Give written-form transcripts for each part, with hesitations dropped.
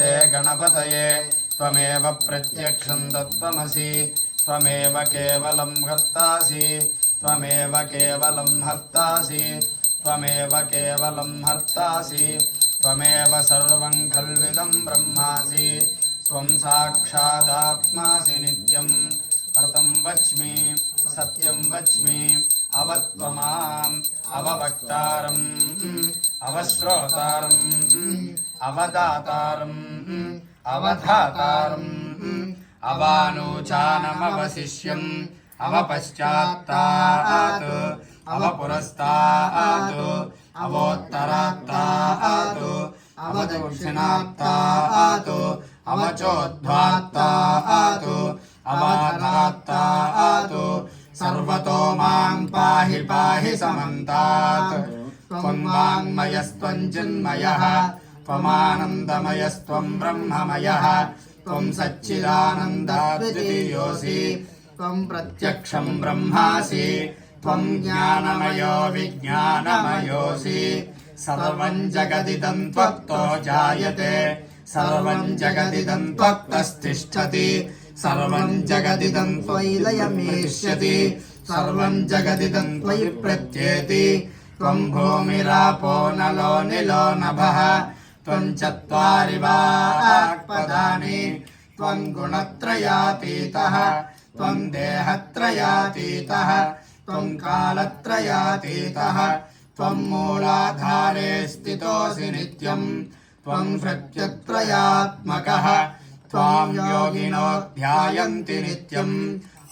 नमस्ते गणपतये त्वमेव प्रत्यक्षं तत्त्वमसि त्वमेव केवलं हर्तासि त्वमेव केवलं हर्तासि त्वमेव केवलं हर्तासि त्वमेव सर्वं खल्विदं ब्रह्मासि त्वं साक्षादात्मासि नित्यं व्रतं वच्मि सत्यं वच्मि अवत्वमाम् अववक्तारम् अवश्रोतारम् अवदातारम् अवधातारम् अवानूचानमवशिष्यम् अवपश्चात्तात् अवपुरस्तात् अवोत्तरात्तात् अवदक्षिणात्तात् अवचोद्ध्वात्तात् अवादात्तात् सर्वतो मां पाहि पाहि समन्तात् त्वं वाङ्मयस्त्वं चिन्मयः त्वमानन्दमयस्त्वं ब्रह्ममयः त्वं सच्चिदानन्दाद्वितीयोऽसि त्वं प्रत्यक्षं ब्रह्मासि त्वं ज्ञानमयो विज्ञानमयोऽसि सर्वं जगदिदं त्वत्तो जायते सर्वं जगदिदं त्वत्तस्तिष्ठति सर्वं जगदिदं त्वयि लयमेष्यति सर्वं जगदिदं त्वयि प्रत्येति त्वं भूमिरापो नलो निलो नभः त्वं चत्वारि वाक्पदानि त्वं गुणत्रयातीतः त्वं देहत्रयातीतः त्वं कालत्रयातीतः त्वं मूलाधारे स्थितोऽसि नित्यं त्वं सत्यत्रयात्मकः त्वां योगिनो ध्यायन्ति नित्यं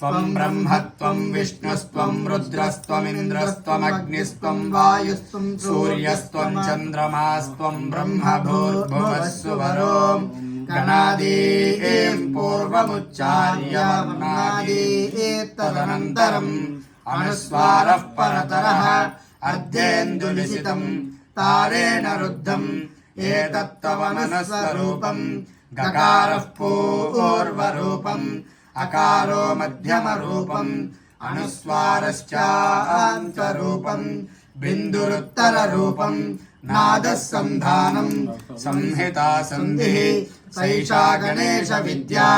त्वं ब्रह्म त्वं विष्णुस्त्वं रुद्रस्त्वमिन्द्रस्त्वमग्निस्त्वं वायुस्त्वं सूर्यस्त्वं चन्द्रमास्त्वं ब्रह्म भूर्भुवस्सुवरो गणादीं पूर्वमुच्चार्य तदनन्तरम् अनुस्वारः परतरः अर्धेन्दुनिशितं तारेण रुद्धम् एतत्तवनस्वरूपम् गकारः पूर्वरूपम् अकारो मध्यमरूपम् अनुस्वारश्चान्तरूपम् बिन्दुरुत्तररूपम् नादः सन्धानम् संहिता सन्धिः सैषा गणेश विद्या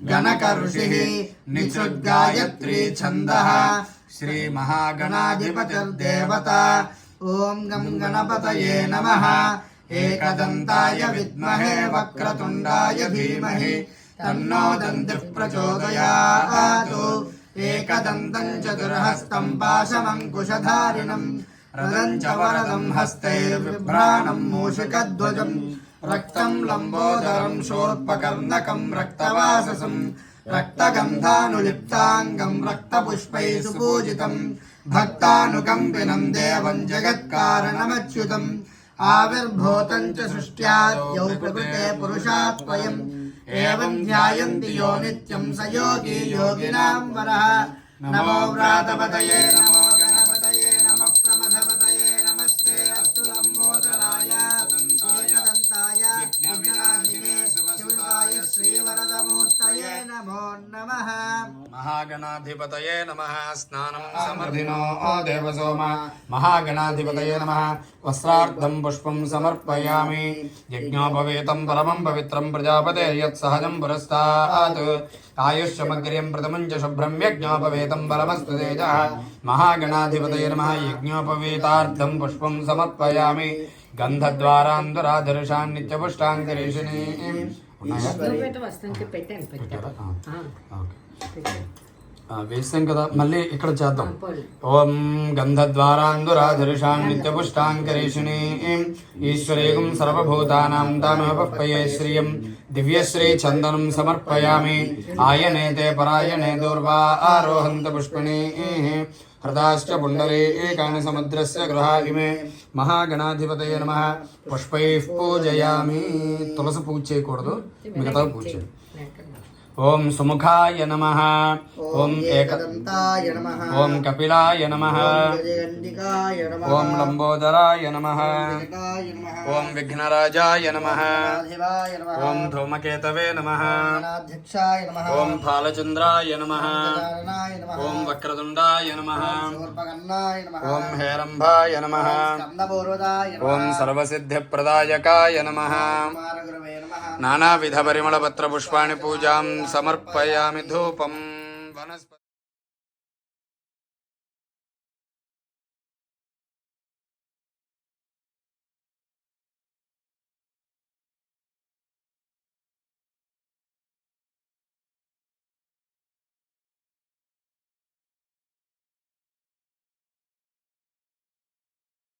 गणक ऋषिः निसृद्गायत्री छन्दः श्रीमहागणाधिपतिर्देवता ॐ गं गणपतये नमः एकदन्ताय विद्महे वक्रतुण्डाय धीमहि तन्नो दन्तिः प्रचोदयात् एकदन्तं चतुर्हस्तं पाशमङ्कुशधारिणं रदं च वरदं हस्तैर्बिभ्राणं मूषिकध्वजं रक्तं लम्बोदरं शूर्पकर्णकं रक्तवाससं रक्तगन्धानुलिप्ताङ्गं रक्तपुष्पैः सुपूजितं भक्तानुकम्पिनं देवं जगत्कारणमच्युतम् आविर्भूतं च सृष्ट्याद्यौ प्रकृते पुरुषात् स्वयम् एवं ध्यायन्ति यो नित्यं स योगी योगिनां वरः नमो व्रातपतये नमो गणपतये नमः प्रमथपतये नमस्ते अस्तु लम्बोदराय दन्ताय विघ्नविनाशिने शिवसुताय श्रीवरदमूर्तये नमो नमः महागणाधिपतये नमः स्नानं समर्थिनो देवसोम महागणाधिपतये नमः वस्त्रार्धं पुष्पं समर्पयामि यज्ञोपवीतं परमं पवित्रं प्रजापते यत्सहजं पुरस्तात् आयुष्यमग्र्यं प्रथमं च शुभ्रं यज्ञोपवीतं परमस्तु तेजः महागणाधिपतये नमः यज्ञोपवीतार्धं पुष्पं समर्पयामि गन्धद्वारान्दुराधर्षान् नित्यपुष्टाङ्करीषिणी వేసాం కదా మళ్ళీ ఇక్కడ చేద్దాం ఓం గంధద్వారాందురాధర్షాన్ నిత్యపుష్టాంకరేషిణీ ఈశ్వరేగం సర్వభూతానాం తామేవపయే శ్రియం దివ్యశ్రీ చందనం సమర్పయామి ఆయనేతే పరాయణే దూర్వా ఆరోహంత పుష్పిణీ హృదాశ్చ పుండరీకాని సముద్రస్య గృహాయిమే మహాగణాధిపతయే నమః పుష్పైః పూజయామి తులసి పూజ చేయకూడదు మిగతా పూజ చేయండి ఓం సుముఖాయ నమః. ఓం ఏకదంతాయ నమః. ఓం కపిలాయ నమః. గజగండికాయ నమః. ఓం లంబోదరాయ నమః. వెంకటాయ నమః. ఓం విఘ్నరాజాయ నమః. శివాయ నమః. ఓం ధూమకేతవే నమః. గణాధ్యక్షాయ నమః. ఓం ఫాలచంద్రాయ నమః. గజాననాయ నమః. ఓం వక్రతుండాయ నమః. శూర్పకర్ణాయ నమః. ఓం హేరంభాయ నమః. స్కందపూర్వదాయ నమః. ఓం సర్వసిద్ధిప్రదాయకాయ నమః. కుమారగురవే నమః. నానావిధ పరిమళపత్ర పుష్పాణి పూజాం సమర్పయామి ధూపం వనస్పతి